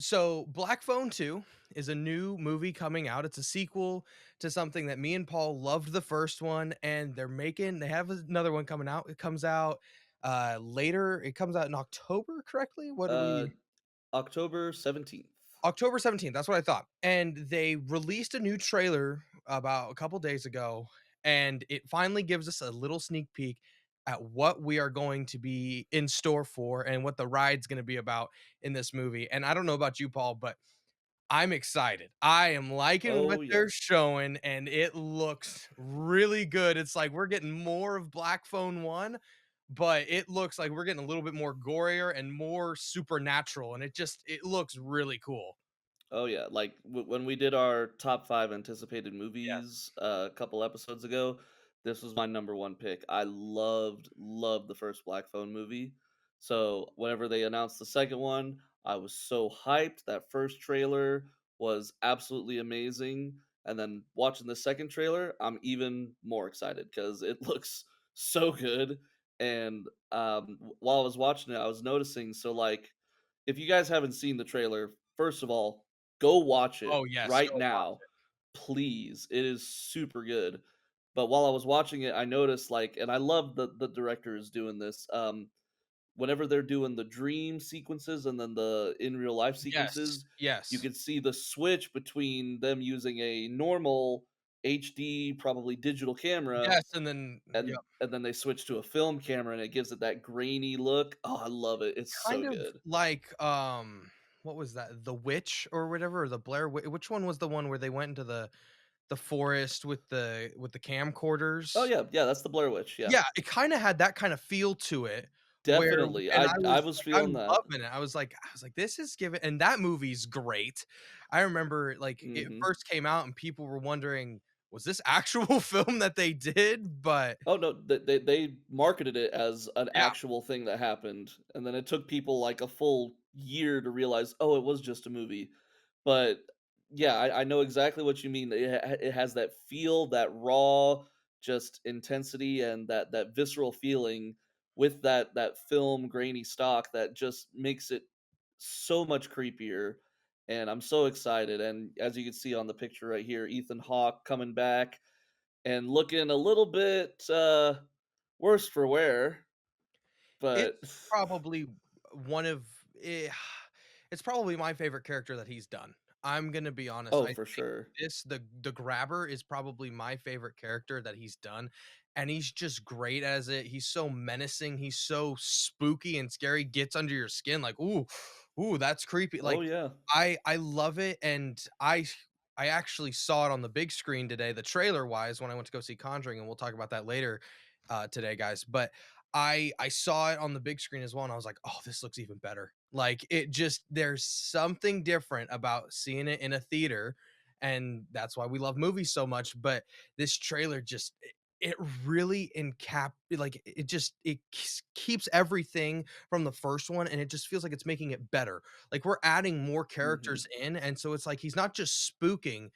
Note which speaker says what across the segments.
Speaker 1: So Black Phone 2 is a new movie coming out. It's a sequel to something that me and Paul loved the first one, and they have another one coming out. It comes out later. It comes out in October, correctly? What are
Speaker 2: Uh,
Speaker 1: we
Speaker 2: October 17th.
Speaker 1: October 17th, that's what I thought. And they released a new trailer about a couple days ago, and it finally gives us a little sneak peek at what we are going to be in store for and what the ride's going to be about in this movie. And I don't know about you, Paul, but I'm excited. I am liking what
Speaker 2: Oh, yeah.
Speaker 1: they're showing, and it looks really good. It's like we're getting more of Black Phone 1, but it looks like we're getting a little bit more gorier and more supernatural, and it looks really cool.
Speaker 2: Oh, yeah. Like, when we did our top 5 anticipated
Speaker 1: Yeah.
Speaker 2: movies, a couple episodes ago, this was my number 1 pick. I loved the first Black Phone movie. So, whenever they announced the second one, I was so hyped. That first trailer was absolutely amazing, and then watching the second trailer, I'm even more excited because it looks so good, and, while I was watching it, I was noticing so, like, if you guys haven't seen the trailer, first of all, go watch it
Speaker 1: Oh, yes,
Speaker 2: right
Speaker 1: go watch
Speaker 2: now,
Speaker 1: it.
Speaker 2: please. It is super good. But while I was watching it, I noticed like, and I love the director is doing this. Whenever they're doing the dream sequences and then the in real life
Speaker 1: Yes,
Speaker 2: sequences, you
Speaker 1: yes.
Speaker 2: can see the switch between them using a normal HD, probably digital camera,
Speaker 1: Yes, and then yep.
Speaker 2: and then they switch to a film camera, and it gives it that grainy look. Oh, I love it. It's
Speaker 1: Kind
Speaker 2: so
Speaker 1: of
Speaker 2: good.
Speaker 1: like, what was that? The Witch or whatever, or the which one was the one where they went into the forest with the
Speaker 2: Oh
Speaker 1: camcorders?
Speaker 2: yeah, yeah. That's the Blair Witch. Yeah,
Speaker 1: Yeah, it kinda had that kind of feel to it where
Speaker 2: definitely.
Speaker 1: and
Speaker 2: I was feeling
Speaker 1: I'm
Speaker 2: that.
Speaker 1: loving it. I was like, "This is giving" and that movie's great. I remember, like, it
Speaker 2: Mhm.
Speaker 1: first came out and people were wondering, "Was this actual film that they did?" But
Speaker 2: Oh, no, they marketed it as an
Speaker 1: yeah.
Speaker 2: actual thing that happened, and then it took people, like, a full year to realize, "Oh, it was just a movie." But, yeah, I know exactly what you mean. It has that feel, that raw, just intensity, and that visceral feeling with that film grainy stock that just makes it so much creepier, and I'm so excited, and as you can see on the picture right here, Ethan Hawke coming back and looking a little bit, worse for wear, but
Speaker 1: It's probably one of eh, it's probably my favorite character that he's done. I'm gonna be honest.
Speaker 2: oh,
Speaker 1: I
Speaker 2: for
Speaker 1: think
Speaker 2: sure.
Speaker 1: the Grabber is probably my favorite character that he's done, and he's just great as it. He's so menacing, he's so spooky and scary, gets under your skin like, "Ooh, ooh, that's creepy."
Speaker 2: Oh,
Speaker 1: Like,
Speaker 2: yeah.
Speaker 1: I love it, and I actually saw it on the big screen today, the trailer wise, when I went to go see Conjuring, and we'll talk about that later today, guys. But I saw it on the big screen as well, and I was like, "Oh, this looks even better." Like, it just there's something different about seeing it in a theater, and that's why we love movies so much, but this trailer just it really like, it keeps everything from the first one, and it just feels like it's making it better. Like, we're adding more
Speaker 2: Mhm.
Speaker 1: characters in, and so it's like he's not just spooking,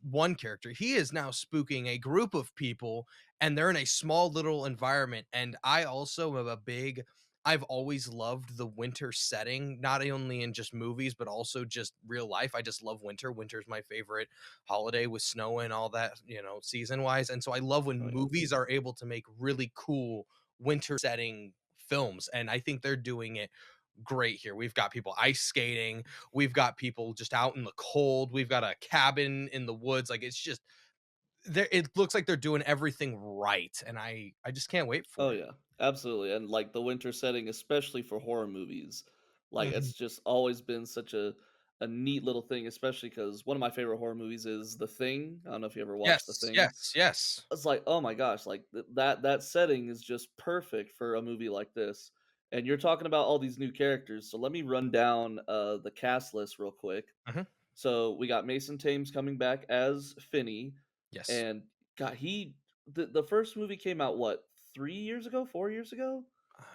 Speaker 1: one character. He is now spooking a group of people and they're in a small little environment. And I also am I've always loved the winter setting, not only in just movies, but also just real life. I just love winter. Winter's my favorite holiday with snow and all that, season wise. And so I love when
Speaker 2: Oh, yeah.
Speaker 1: movies are able to make really cool winter setting films. And I think they're doing it great here. We've got people ice skating, we've got people just out in the cold, we've got a cabin in the woods. Like it's just there it looks like they're doing everything right, and I just can't wait
Speaker 2: Oh,
Speaker 1: for it.
Speaker 2: yeah. Absolutely, and, like, the winter setting, especially for horror movies, like,
Speaker 1: Mhm.
Speaker 2: it's just always been such a neat little thing, especially because one of my favorite horror movies is The Thing. I don't know if you ever watched The
Speaker 1: Yes,
Speaker 2: Thing.
Speaker 1: yes, yes.
Speaker 2: It's like, oh my gosh, like that setting is just perfect for a movie like this. And you're talking about all these new characters, so let me run down the cast list real quick.
Speaker 1: Mhm.
Speaker 2: So we got Mason Thames coming back as Finney,
Speaker 1: Yes.
Speaker 2: and God, the first movie came out what 3 years ago, 4 years ago.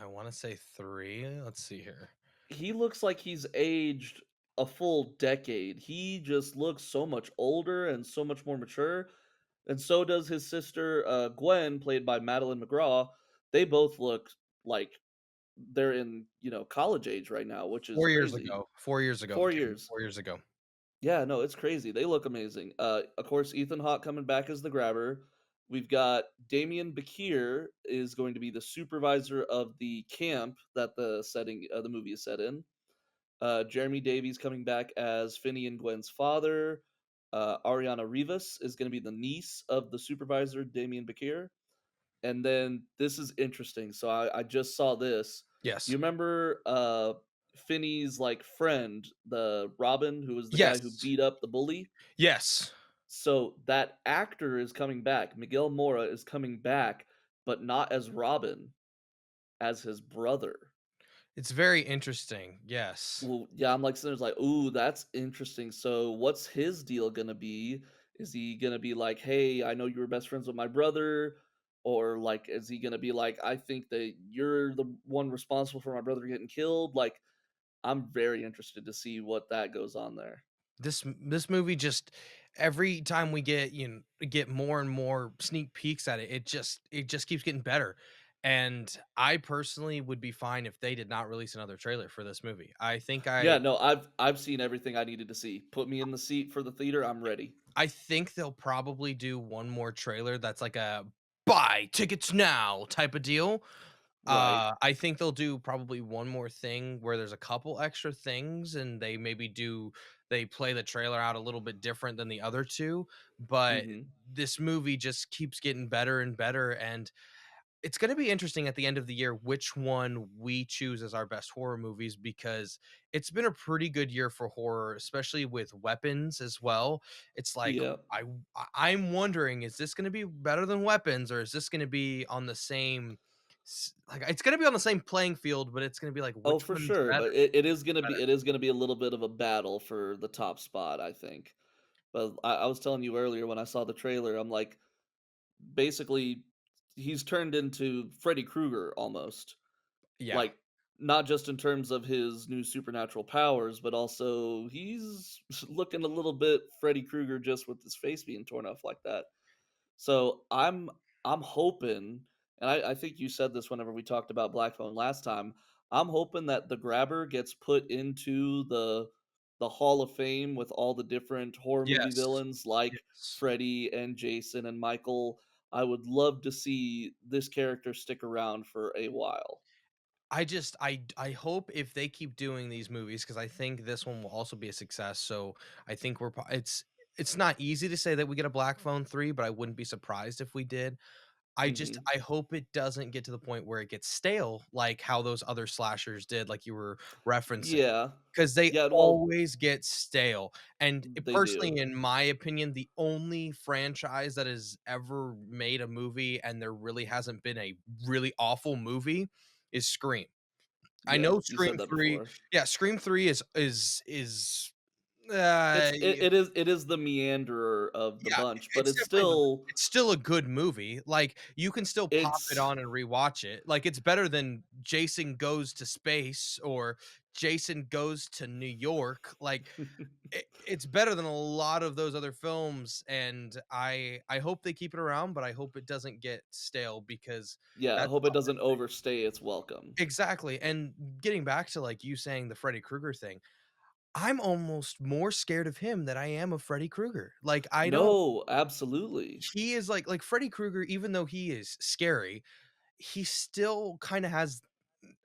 Speaker 1: I wanna say 3, let's see here.
Speaker 2: He looks like he's aged a full decade. He just looks so much older and so much more mature. And so does his sister, Gwen, played by Madeline McGraw. They both look like they're in, college age right now, which is
Speaker 1: 4 years
Speaker 2: crazy.
Speaker 1: ago. 4 years ago, it
Speaker 2: 4
Speaker 1: came
Speaker 2: years.
Speaker 1: 4 years ago.
Speaker 2: Yeah, no, it's crazy. They look amazing. Of course, Ethan Hawke coming back as the grabber. We've got Damian Bakir is going to be the supervisor of the camp that the movie is set in. Jeremy Davies coming back as Finney and Gwen's father. Ariana Rivas is going to be the niece of the supervisor, Damian Bakir. And then this is interesting. So I just saw this. Do
Speaker 1: Yes.
Speaker 2: you remember Finney's like friend, the Robin, who was the guy who
Speaker 1: Yes.
Speaker 2: beat up the bully?
Speaker 1: Yes.
Speaker 2: So that actor is coming back. Miguel Mora is coming back, but not as Robin, as his brother.
Speaker 1: It's very interesting. Yes.
Speaker 2: Well, yeah, I'm like sitting there like, "Ooh, that's interesting." So, what's his deal gonna be? Is he gonna be like, "Hey, I know you were best friends with my brother," or like, is he gonna be like, "I think that you're the one responsible for my brother getting killed"? Like, I'm very interested to see what that goes on there.
Speaker 1: This movie just every time we get, get more and more sneak peeks at it, it just keeps getting better. And I personally would be fine if they did not release another trailer for this movie.
Speaker 2: Yeah, no, I've seen everything I needed to see. Put me in the seat for the theater. I'm ready.
Speaker 1: I think they'll probably do one more trailer that's like a buy tickets now type of deal.
Speaker 2: Right.
Speaker 1: I think they'll do probably one more thing where there's a couple extra things and they play the trailer out a little bit different than the other two, but
Speaker 2: Mhm.
Speaker 1: this movie just keeps getting better and better, and it's going to be interesting at the end of the year which one we choose as our best horror movies, because it's been a pretty good year for horror, especially with weapons as well. It's like
Speaker 2: Yeah.
Speaker 1: I'm wondering, is this going to be better than weapons, or is this going to be on the same like it's going to be on the same playing field, but it's going to be like
Speaker 2: Oh,
Speaker 1: which
Speaker 2: for
Speaker 1: one's
Speaker 2: sure,
Speaker 1: better?
Speaker 2: but it is gonna be a little bit of a battle for the top spot, I think. But I was telling you earlier when I saw the trailer, I'm like, basically, he's turned into Freddy Krueger almost.
Speaker 1: Yeah.
Speaker 2: Like, not just in terms of his new supernatural powers, but also he's looking a little bit Freddy Krueger just with his face being torn off like that. So I'm hoping, and I think you said this whenever we talked about Black Phone last time. I'm hoping that the grabber gets put into the Hall of Fame with all the different horror movie
Speaker 1: Yes.
Speaker 2: villains like
Speaker 1: Yes.
Speaker 2: Freddy and Jason and Michael. I would love to see this character stick around for a while.
Speaker 1: I hope if they keep doing these movies, because I think this one will also be a success. So I think it's not easy to say that we get a Black Phone 3, but I wouldn't be surprised if we did.
Speaker 2: Mhm.
Speaker 1: I hope it doesn't get to the point where it gets stale like how those other slashers did, like you were referencing,
Speaker 2: Yeah.
Speaker 1: because they
Speaker 2: Yeah, well,
Speaker 1: always get stale. And
Speaker 2: they do.
Speaker 1: personally, in my opinion, the only franchise that has ever made a movie and there really hasn't been a really awful movie is Scream. I
Speaker 2: Yeah,
Speaker 1: know
Speaker 2: you
Speaker 1: Scream
Speaker 2: said that
Speaker 1: 3,
Speaker 2: before.
Speaker 1: yeah, Scream 3 is,
Speaker 2: It's it,
Speaker 1: y
Speaker 2: it is it is the meanderer of the
Speaker 1: yeah,
Speaker 2: bunch, but
Speaker 1: it's
Speaker 2: it's
Speaker 1: definitely
Speaker 2: still
Speaker 1: it's still a good movie. Like, you can still pop it
Speaker 2: it's
Speaker 1: on and rewatch it. Like, it's better than Jason Goes to Space or Jason Goes to New York. Like, it's better than a lot of those other films, and I hope they keep it around, but I hope it doesn't get stale, because
Speaker 2: yeah, I
Speaker 1: that's
Speaker 2: hope it doesn't overstay its welcome.
Speaker 1: exactly. And getting back to, like, you saying the Freddy Krueger thing, I'm almost more scared of him than I am of Freddy Krueger. Like, I don't
Speaker 2: No, absolutely.
Speaker 1: he is like Freddy Krueger, even though he is scary, he still kinda has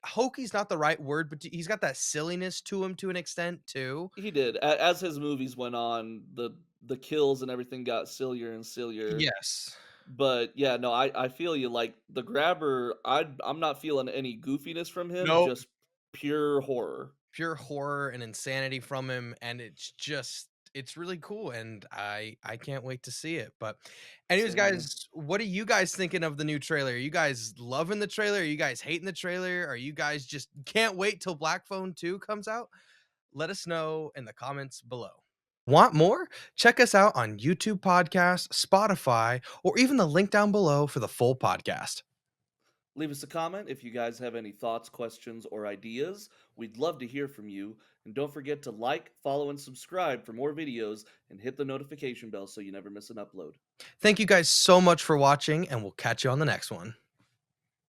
Speaker 1: hoky's not the right word, but he's got that silliness to him to an extent too.
Speaker 2: He did. As his movies went on, the kills and everything got sillier and sillier.
Speaker 1: Yes.
Speaker 2: But yeah, no, I feel you. Like the grabber, I'm not feeling any goofiness from him,
Speaker 1: Nope.
Speaker 2: just pure horror.
Speaker 1: Pure horror and insanity from him, and it's really cool, and I can't wait to see it. But anyways,
Speaker 2: Same here.
Speaker 1: guys, what are you guys thinking of the new trailer? Are you guys loving the trailer? Are you guys hating the trailer? Are you guys just can't wait till Black Phone 2 comes out? Let us know in the comments below. Want more? Check us out on YouTube Podcast, Spotify, or even the link down below for the full podcast.
Speaker 2: Leave us a comment if you guys have any thoughts, questions, or ideas. We'd love to hear from you. And don't forget to like, follow, and subscribe for more videos and hit the notification bell so you never miss an upload.
Speaker 1: Thank you guys so much for watching, and we'll catch you on the next one.